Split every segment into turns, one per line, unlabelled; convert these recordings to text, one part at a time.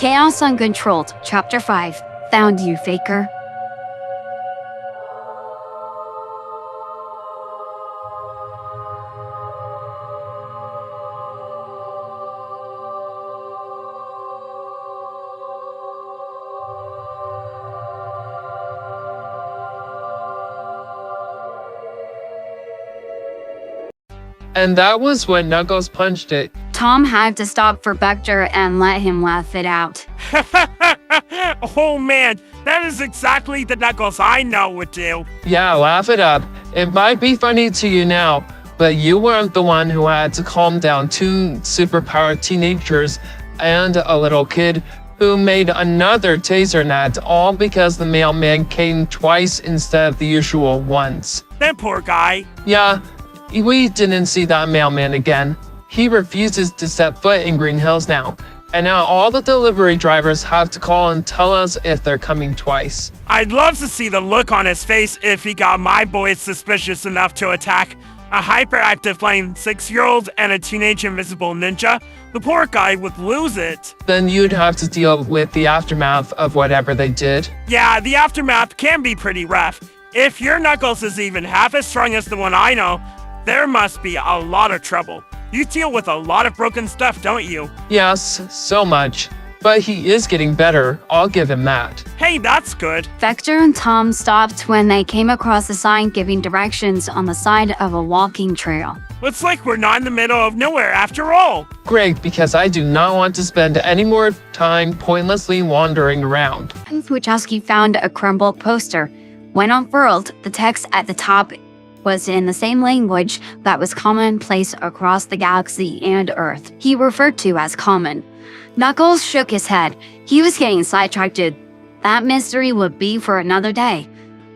Chaos Uncontrolled, Chapter 5. Found you, Faker.
And that was when Knuckles punched it.
Tom had to stop for Vector and let him laugh it out.
Oh man, that is exactly the Knuckles I know would do.
Yeah, laugh it up. It might be funny to you now, but you weren't the one who had to calm down two superpowered teenagers and a little kid who made another taser net, all because the mailman came twice instead of the usual once.
That poor guy.
Yeah, we didn't see that mailman again. He refuses to step foot in Green Hills now, and now all the delivery drivers have to call and tell us if they're coming twice.
I'd love to see the look on his face if he got my boys suspicious enough to attack a hyperactive flying 6-year-old and a teenage invisible ninja. The poor guy would lose it.
Then you'd have to deal with the aftermath of whatever they did.
Yeah, the aftermath can be pretty rough. If your Knuckles is even half as strong as the one I know, there must be a lot of trouble. You deal with a lot of broken stuff, don't you?
Yes, so much. But he is getting better, I'll give him that.
Hey, that's good.
Vector and Tom stopped when they came across a sign giving directions on the side of a walking trail.
Looks like we're not in the middle of nowhere after all.
Great, because I do not want to spend any more time pointlessly wandering around.
Wachowski found a crumbled poster. When unfurled, the text at the top was in the same language that was commonplace across the galaxy and Earth. He referred to as common. Knuckles shook his head. He was getting sidetracked. That mystery would be for another day.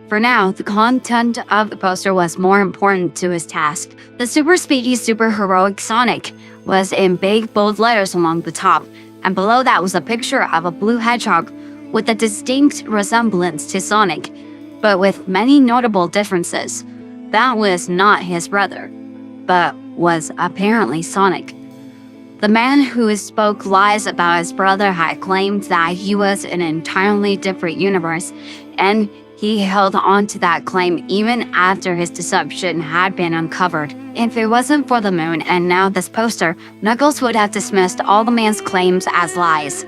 For now, the content of the poster was more important to his task. The super speedy, super heroic Sonic was in big, bold letters along the top, and below that was a picture of a blue hedgehog with a distinct resemblance to Sonic, but with many notable differences. That was not his brother, but was apparently Sonic. The man who spoke lies about his brother had claimed that he was in an entirely different universe, and he held on to that claim even after his deception had been uncovered. If it wasn't for the moon and now this poster, Knuckles would have dismissed all the man's claims as lies.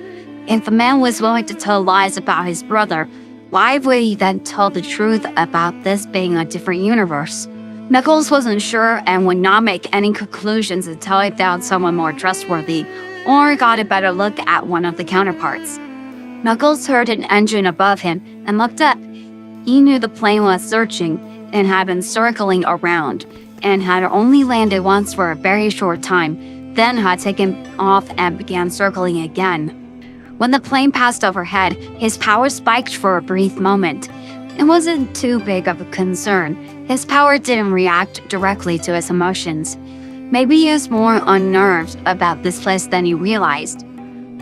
If the man was willing to tell lies about his brother, why would he then tell the truth about this being a different universe? Knuckles wasn't sure and would not make any conclusions until he found someone more trustworthy or got a better look at one of the counterparts. Knuckles heard an engine above him and looked up. He knew the plane was searching and had been circling around and had only landed once for a very short time, then had taken off and began circling again. When the plane passed overhead, his power spiked for a brief moment. It wasn't too big of a concern. His power didn't react directly to his emotions. Maybe he was more unnerved about this place than he realized.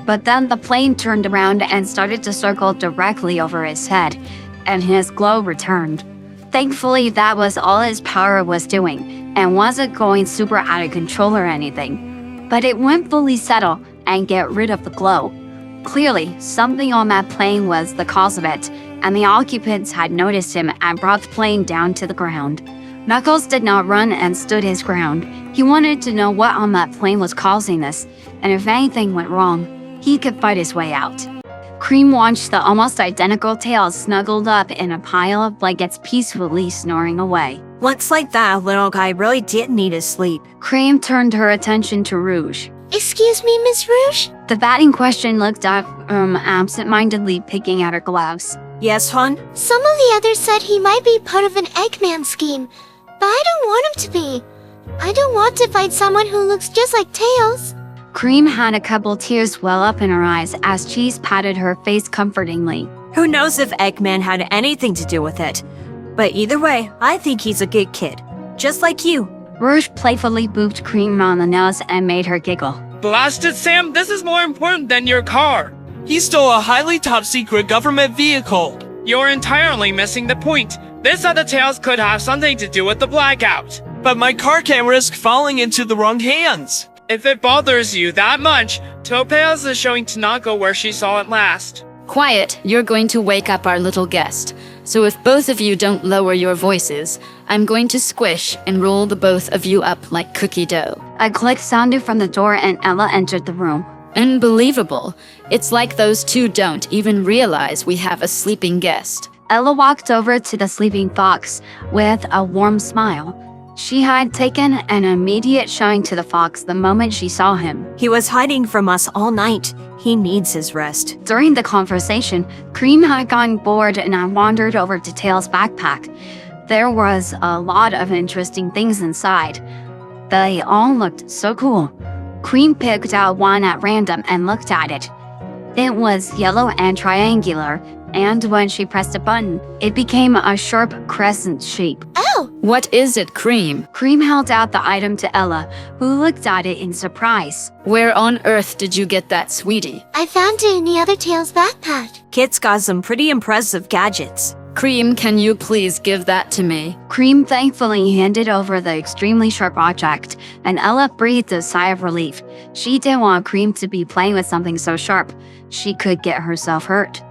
But then the plane turned around and started to circle directly over his head, and his glow returned. Thankfully, that was all his power was doing, and wasn't going super out of control or anything. But it wouldn't fully settle and get rid of the glow. Clearly, something on that plane was the cause of it, and the occupants had noticed him and brought the plane down to the ground. Knuckles did not run and stood his ground. He wanted to know what on that plane was causing this, and if anything went wrong, he could fight his way out. Cream watched the almost identical tails snuggled up in a pile of blankets peacefully snoring away.
Looks like that little guy really did need his sleep.
Cream turned her attention to Rouge.
Excuse me, Miss Rouge?
The bat in question looked up, absent-mindedly picking at her gloves.
Yes, hon?
Some of the others said he might be part of an Eggman scheme, but I don't want him to be. I don't want to fight someone who looks just like Tails.
Cream had a couple tears well up in her eyes as Cheese patted her face comfortingly.
Who knows if Eggman had anything to do with it? But either way, I think he's a good kid. Just like you.
Rouge playfully booped Cream on the nose and made her giggle.
Blasted Sam, this is more important than your car. He stole a highly top-secret government vehicle. You're entirely missing the point. This other Tails could have something to do with the blackout. But my car can't risk falling into the wrong hands. If it bothers you that much, Topaz is showing Tanaka where she saw it last.
Quiet, you're going to wake up our little guest. So if both of you don't lower your voices, I'm going to squish and roll the both of you up like cookie dough.
A click sounded from the door and Ella entered the room.
Unbelievable. It's like those two don't even realize we have a sleeping guest.
Ella walked over to the sleeping fox with a warm smile. She had taken an immediate shine to the fox the moment she saw him.
He was hiding from us all night. He needs his rest.
During the conversation, Cream had gotten bored and had wandered over to Tails' backpack. There was a lot of interesting things inside. They all looked so cool. Cream picked out one at random and looked at it. It was yellow and triangular, and when she pressed a button, it became a sharp crescent shape.
Oh,
What is it, Cream?
Cream held out the item to Ella, who looked at it in surprise.
Where on earth did you get that, sweetie?
I found it in the other Tails backpack.
Kit's got some pretty impressive gadgets.
Cream, can you please give that to me?
Cream thankfully handed over the extremely sharp object, and Ella breathed a sigh of relief. She didn't want Cream to be playing with something so sharp. She could get herself hurt.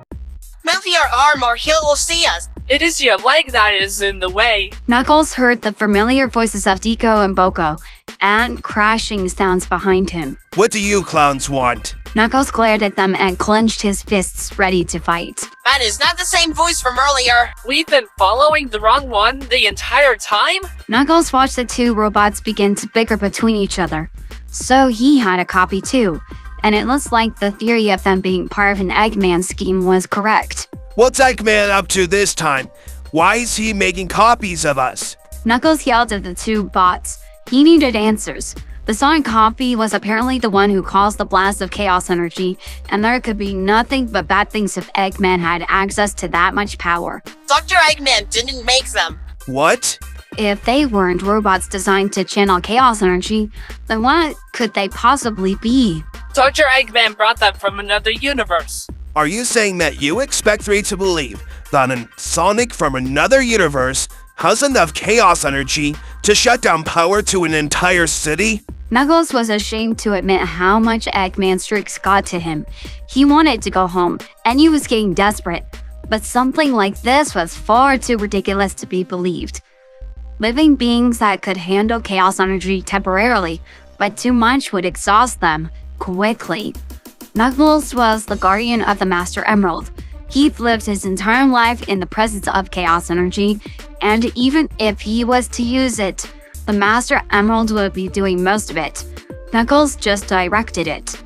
Move your arm or he will see us.
It is your leg that is in the way.
Knuckles heard the familiar voices of Deco and Boko, and crashing sounds behind him.
What do you clowns want?
Knuckles glared at them and clenched his fists, ready to fight.
That is not the same voice from earlier.
We've been following the wrong one the entire time?
Knuckles watched the two robots begin to bicker between each other. So he had a copy too, and it looks like the theory of them being part of an Eggman scheme was correct.
What's Eggman up to this time? Why is he making copies of us?
Knuckles yelled at the two bots. He needed answers. The sonic copy was apparently the one who caused the blast of chaos energy, and there could be nothing but bad things if Eggman had access to that much power.
Dr. Eggman didn't make them.
What?
If they weren't robots designed to channel chaos energy, then what could they possibly be?
Dr. Eggman brought them from another universe.
Are you saying that you expect me to believe that a Sonic from another universe has enough chaos energy to shut down power to an entire city?
Knuckles was ashamed to admit how much Eggman's tricks got to him. He wanted to go home, and he was getting desperate. But something like this was far too ridiculous to be believed. Living beings that could handle chaos energy temporarily, but too much would exhaust them quickly. Knuckles was the guardian of the Master Emerald. He'd lived his entire life in the presence of chaos energy, and even if he was to use it, the Master Emerald would be doing most of it. Knuckles just directed it.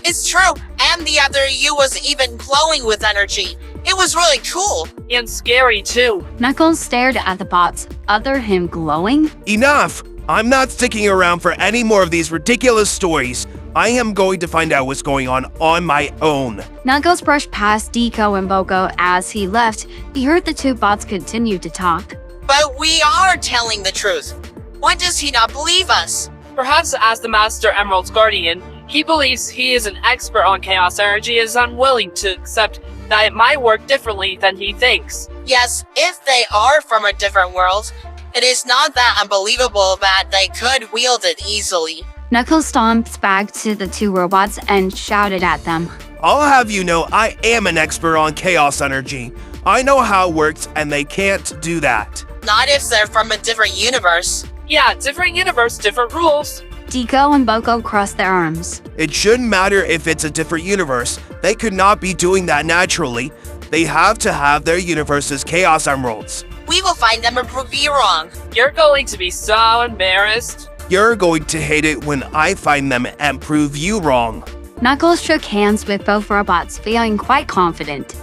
It's true, and the other you was even glowing with energy. It was really cool.
And scary too.
Knuckles stared at the bots, other him glowing.
Enough! I'm not sticking around for any more of these ridiculous stories. I am going to find out what's going on my own.
Knuckles brushed past Deco and Boko as he left. He heard the two bots continue to talk.
But we are telling the truth. Why does he not believe us?
Perhaps as the Master Emerald's guardian, he believes he is an expert on chaos energy and is unwilling to accept that it might work differently than he thinks.
Yes, if they are from a different world, it is not that unbelievable that they could wield it easily.
Knuckles stomped back to the two robots and shouted at them.
I'll have you know I am an expert on chaos energy. I know how it works and they can't do that.
Not if they're from a different universe.
Yeah, different universe, different rules.
Deco and Boko crossed their arms.
It shouldn't matter if it's a different universe. They could not be doing that naturally. They have to have their universe's chaos emeralds.
We will find them and prove you wrong.
You're going to be so embarrassed.
You're going to hate it when I find them and prove you wrong.
Knuckles shook hands with both robots, feeling quite confident.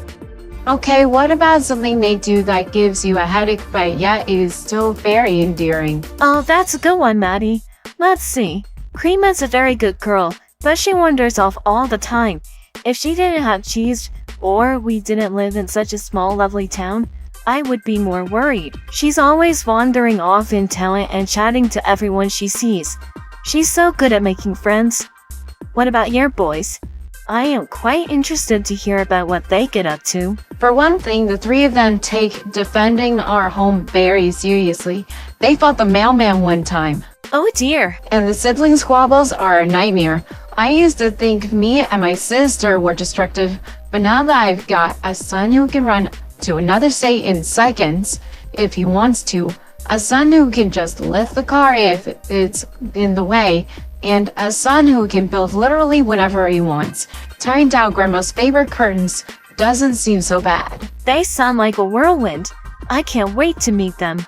Okay, what about something they do that gives you a headache but yet is still very endearing?
Oh, that's a good one, Maddie. Let's see. Creama's a very good girl, but she wanders off all the time. If she didn't have cheese, or we didn't live in such a small lovely town, I would be more worried. She's always wandering off in talent and chatting to everyone she sees. She's so good at making friends. What about your boys? I am quite interested to hear about what they get up to.
For one thing, the three of them take defending our home very seriously. They fought the mailman one time.
Oh dear.
And the sibling squabbles are a nightmare. I used to think me and my sister were destructive, but now that I've got a son who can run to another state in seconds if he wants to, a son who can just lift the car if it's in the way, and a son who can build literally whatever he wants, tearing down Grandma's favorite curtains doesn't seem so bad.
They sound like a whirlwind. I can't wait to meet them.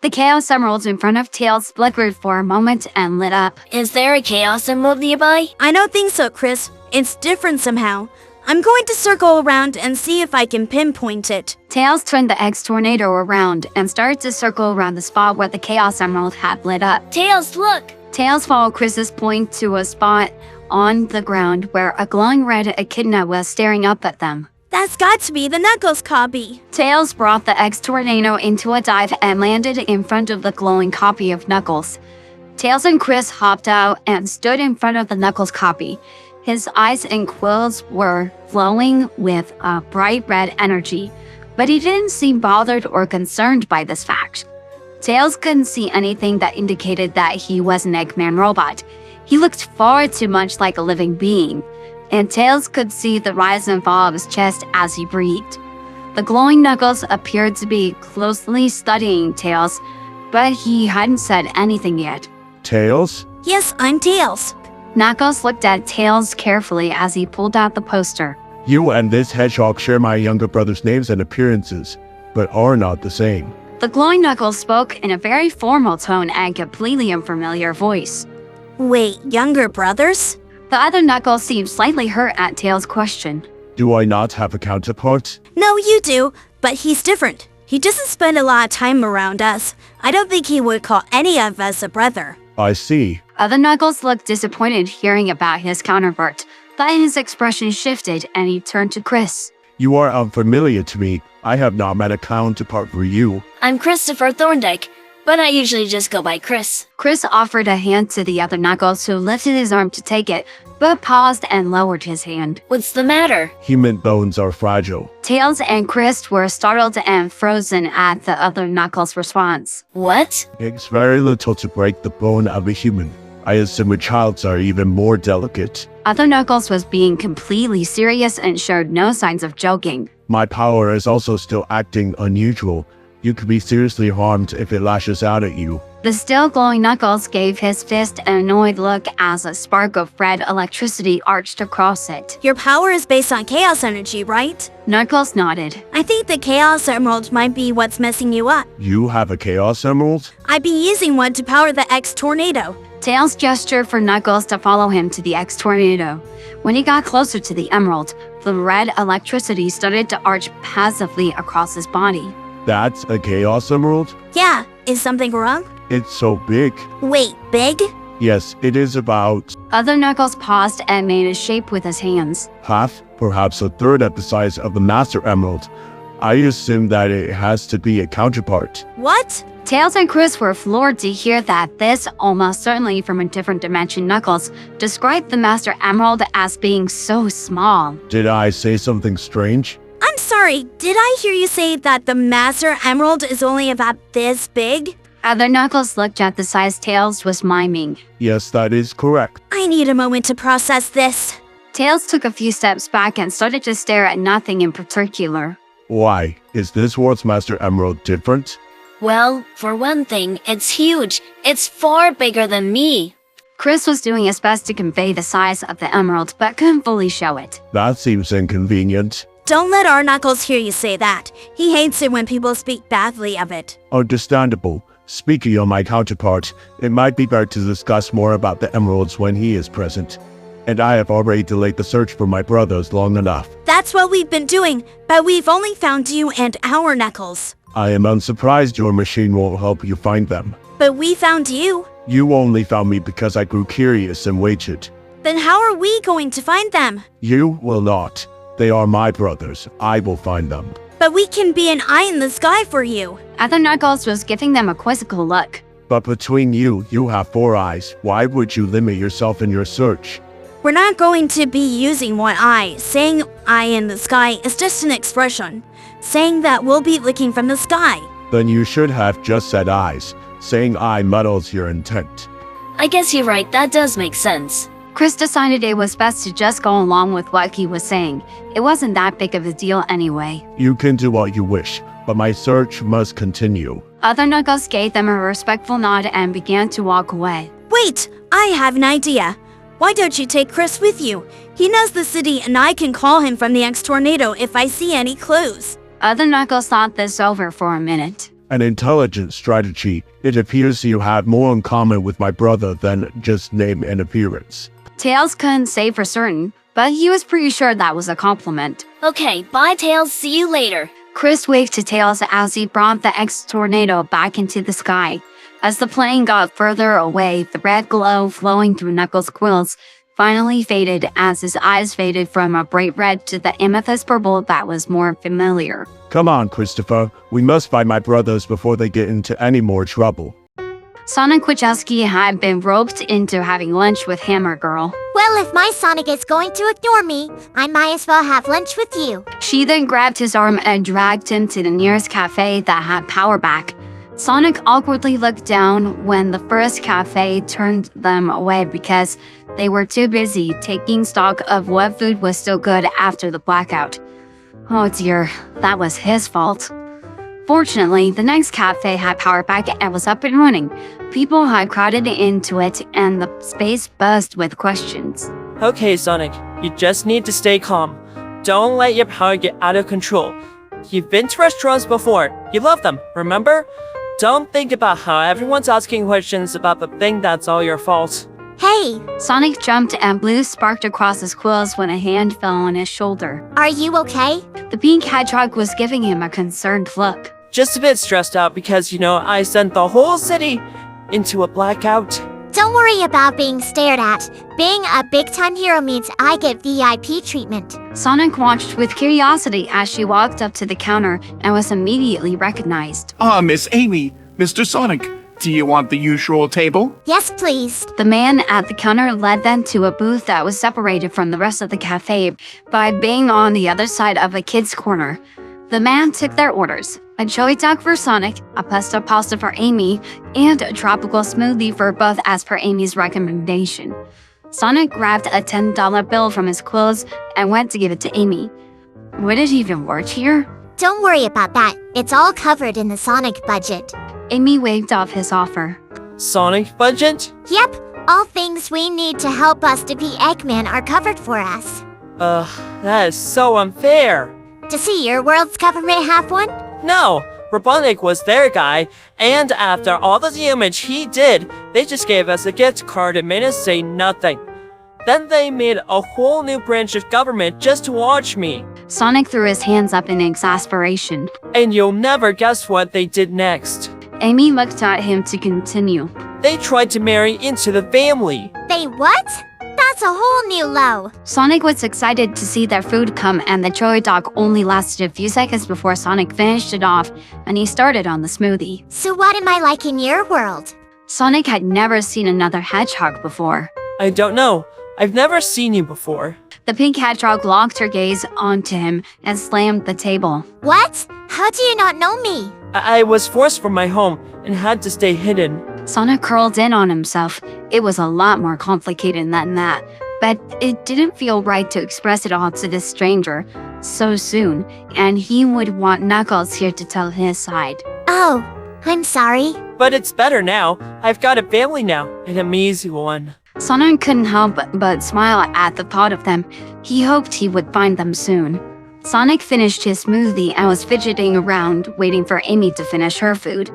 The Chaos Emerald in front of Tails flickered for a moment and lit up.
Is there a Chaos Emerald nearby?
I don't think so, Chris. It's different somehow. I'm going to circle around and see if I can pinpoint it.
Tails turned the X-Tornado around and started to circle around the spot where the Chaos Emerald had lit up.
Tails, look!
Tails followed Chris's point to a spot on the ground where a glowing red echidna was staring up at them.
That's got to be the Knuckles copy.
Tails brought the X-Tornado into a dive and landed in front of the glowing copy of Knuckles. Tails and Chris hopped out and stood in front of the Knuckles copy. His eyes and quills were glowing with a bright red energy, but he didn't seem bothered or concerned by this fact. Tails couldn't see anything that indicated that he was an Eggman robot. He looked far too much like a living being, and Tails could see the rise and fall of his chest as he breathed. The glowing Knuckles appeared to be closely studying Tails, but he hadn't said anything yet.
Tails?
Yes, I'm Tails.
Knuckles looked at Tails carefully as he pulled out the poster.
You and this hedgehog share my younger brother's names and appearances, but are not the same.
The glowing Knuckles spoke in a very formal tone and completely unfamiliar voice.
Wait, younger brothers?
The other Knuckles seemed slightly hurt at Tails' question.
Do I not have a counterpart?
No, you do, but he's different. He doesn't spend a lot of time around us. I don't think he would call any of us a brother.
I see.
Other Knuckles looked disappointed hearing about his counterpart. Then his expression shifted and he turned to Chris.
You are unfamiliar to me. I have not met a counterpart for you.
I'm Christopher Thorndyke, but I usually just go by Chris.
Chris offered a hand to the other Knuckles, who lifted his arm to take it, but paused and lowered his hand.
What's the matter?
Human bones are fragile.
Tails and Chris were startled and frozen at the other Knuckles' response.
What?
It's very little to break the bone of a human. I assume a child's are even more delicate.
Other Knuckles was being completely serious and showed no signs of joking.
My power is also still acting unusual. You could be seriously harmed if it lashes out at you.
The still glowing Knuckles gave his fist an annoyed look as a spark of red electricity arched across it.
Your power is based on chaos energy, right?
Knuckles nodded.
I think the Chaos Emerald might be what's messing you up.
You have a Chaos Emerald?
I've been using one to power the X-Tornado.
Tails gestured for Knuckles to follow him to the X-Tornado. When he got closer to the emerald, the red electricity started to arch passively across his body.
That's a Chaos Emerald?
Yeah, is something wrong?
It's so big.
Wait, big?
Yes, it is about
Other Knuckles paused and made a shape with his hands.
half, perhaps a third of the size of the Master Emerald. I assume that it has to be a counterpart.
What?
Tails and Chris were floored to hear that this, almost certainly from a different dimension Knuckles, described the Master Emerald as being so small.
Did I say something strange?
I'm sorry, did I hear you say that the Master Emerald is only about this big?
Other Knuckles looked at the size Tails was miming.
Yes, that is correct.
I need a moment to process this.
Tails took a few steps back and started to stare at nothing in particular.
Why? Is this world's Master Emerald different?
Well, for one thing, it's huge. It's far bigger than me.
Chris was doing his best to convey the size of the emerald, but couldn't fully show it.
That seems inconvenient.
Don't let our Knuckles hear you say that. He hates it when people speak badly of it.
Understandable. Speaking of my counterpart, it might be better to discuss more about the emeralds when he is present. And I have already delayed the search for my brothers long enough.
That's what we've been doing, but we've only found you and our Knuckles.
I am unsurprised your machine won't help you find them.
But we found you.
You only found me because I grew curious and waited.
Then how are we going to find them?
You will not. They are my brothers. I will find them.
But we can be an eye in the sky for you.
Other Knuckles was giving them a quizzical look.
But between you have 4 eyes. Why would you limit yourself in your search?
We're not going to be using one eye. Saying eye in the sky is just an expression. Saying that we'll be looking from the sky.
Then you should have just said eyes. Saying eye muddles your intent.
I guess you're right, that does make sense.
Chris decided it was best to just go along with what he was saying. It wasn't that big of a deal anyway.
You can do what you wish, but my search must continue.
Other Knuckles gave them a respectful nod and began to walk away.
Wait, I have an idea. Why don't you take Chris with you? He knows the city and I can call him from the X-Tornado if I see any clues.
Other Knuckles thought this over for a minute.
An intelligent strategy. It appears you have more in common with my brother than just name and appearance.
Tails couldn't say for certain, but he was pretty sure that was a compliment.
Okay, bye Tails, see you later.
Chris waved to Tails as he brought the X-Tornado back into the sky. As the plane got further away, the red glow flowing through Knuckles' quills finally faded as his eyes faded from a bright red to the amethyst purple that was more familiar.
Come on, Christopher. We must find my brothers before they get into any more trouble.
Sonic Wachowski had been roped into having lunch with Hammer Girl.
Well, if my Sonic is going to ignore me, I might as well have lunch with you.
She then grabbed his arm and dragged him to the nearest cafe that had power back. Sonic awkwardly looked down when the first cafe turned them away because they were too busy taking stock of what food was still good after the blackout. Oh dear, that was his fault. Fortunately, the next cafe had power back and was up and running. People had crowded into it and the space buzzed with questions.
Okay, Sonic, you just need to stay calm. Don't let your power get out of control. You've been to restaurants before. You love them, remember? Don't think about how everyone's asking questions about the thing that's all your fault.
Hey!
Sonic jumped and blue sparked across his quills when a hand fell on his shoulder.
Are you okay?
The pink hedgehog was giving him a concerned look.
Just a bit stressed out because, I sent the whole city into a blackout.
Don't worry about being stared at. Being a big-time hero means I get VIP treatment.
Sonic watched with curiosity as she walked up to the counter and was immediately recognized.
Ah, Miss Amy, Mr. Sonic, do you want the usual table?
Yes, please.
The man at the counter led them to a booth that was separated from the rest of the cafe by being on the other side of a kid's corner. The man took their orders. A chili dog for Sonic, a pesto pasta for Amy, and a tropical smoothie for both as per Amy's recommendation. Sonic grabbed a $10 bill from his quills and went to give it to Amy. Would it even work here?
Don't worry about that. It's all covered in the Sonic budget.
Amy waved off his offer.
Sonic budget?
Yep. All things we need to help us defeat Eggman are covered for us.
That is so unfair.
To see your world's government have one?
No, Robotnik was their guy, and after all the damage he did, they just gave us a gift card and made us say nothing. Then they made a whole new branch of government just to watch me.
Sonic threw his hands up in exasperation.
And you'll never guess what they did next.
Amy looked at him to continue.
They tried to marry into the family.
They what? That's a whole new low.
Sonic was excited to see their food come, and the chili dog only lasted a few seconds before Sonic finished it off, and he started on the smoothie.
So what am I like in your world?
Sonic had never seen another hedgehog before.
I don't know. I've never seen you before.
The pink hedgehog locked her gaze onto him and slammed the table.
What? How do you not know me?
I was forced from my home and had to stay hidden.
Sonic curled in on himself. It was a lot more complicated than that, but it didn't feel right to express it all to this stranger so soon, and he would want Knuckles here to tell his side.
Oh, I'm sorry.
But it's better now. I've got a family now, and an easy one.
Sonic couldn't help but smile at the thought of them. He hoped he would find them soon. Sonic finished his smoothie and was fidgeting around, waiting for Amy to finish her food.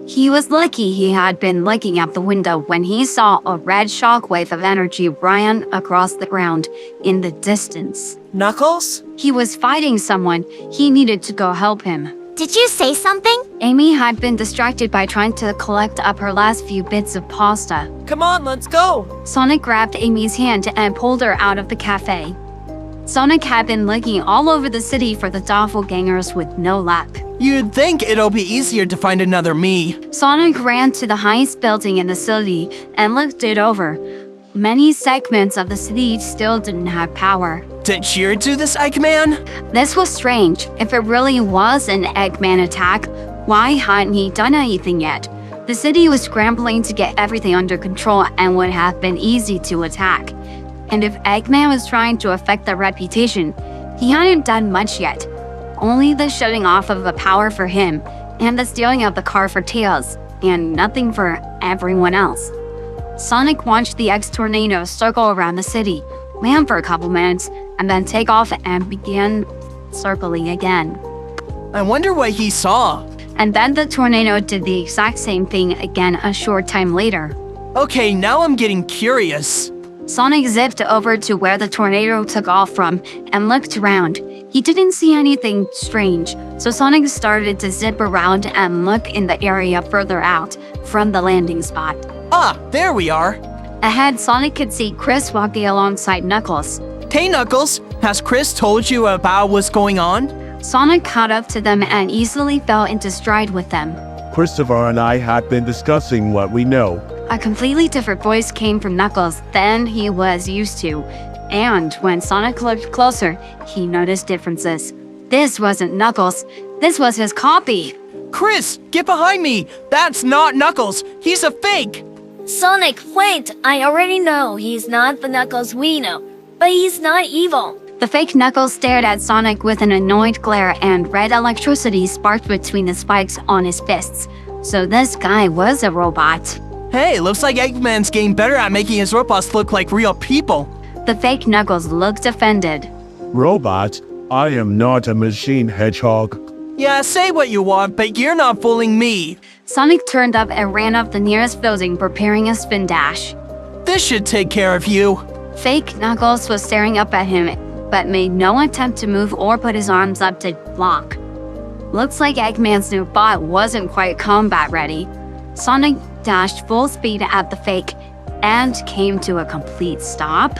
He was lucky he had been looking out the window when he saw a red shockwave of energy run across the ground in the distance.
Knuckles?
He was fighting someone. He needed to go help him.
Did you say something?
Amy had been distracted by trying to collect up her last few bits of pasta.
Come on, let's go!
Sonic grabbed Amy's hand and pulled her out of the cafe. Sonic had been looking all over the city for the doppelgangers with no luck.
You'd think it'll be easier to find another me.
Sonic ran to the highest building in the city and looked it over. Many segments of the city still didn't have power.
Did you do this, Eggman?
This was strange. If it really was an Eggman attack, why hadn't he done anything yet? The city was scrambling to get everything under control and would have been easy to attack. And if Eggman was trying to affect their reputation, he hadn't done much yet. Only the shutting off of the power for him, and the stealing of the car for Tails, and nothing for everyone else. Sonic watched the X-Tornado circle around the city, land for a couple minutes, and then take off and begin circling again.
I wonder what he saw.
And then the tornado did the exact same thing again a short time later.
Okay, now I'm getting curious.
Sonic zipped over to where the tornado took off from and looked around. He didn't see anything strange, so Sonic started to zip around and look in the area further out from the landing spot.
Ah, there we are.
Ahead, Sonic could see Chris walking alongside Knuckles.
Hey Knuckles, has Chris told you about what's going on?
Sonic caught up to them and easily fell into stride with them.
Christopher and I had been discussing what we know.
A completely different voice came from Knuckles than he was used to, and when Sonic looked closer, he noticed differences. This wasn't Knuckles, this was his copy.
Chris, get behind me! That's not Knuckles! He's a fake!
Sonic, wait! I already know he's not the Knuckles we know, but he's not evil.
The fake Knuckles stared at Sonic with an annoyed glare, and red electricity sparked between the spikes on his fists. So this guy was a robot.
Hey, looks like Eggman's getting better at making his robots look like real people.
The fake Knuckles looked offended.
Robot? I am not a machine hedgehog.
Yeah, say what you want, but you're not fooling me.
Sonic turned up and ran up the nearest building, preparing a spin dash.
This should take care of you.
Fake Knuckles was staring up at him, but made no attempt to move or put his arms up to block. Looks like Eggman's new bot wasn't quite combat ready. Sonic dashed full speed at the fake and came to a complete stop.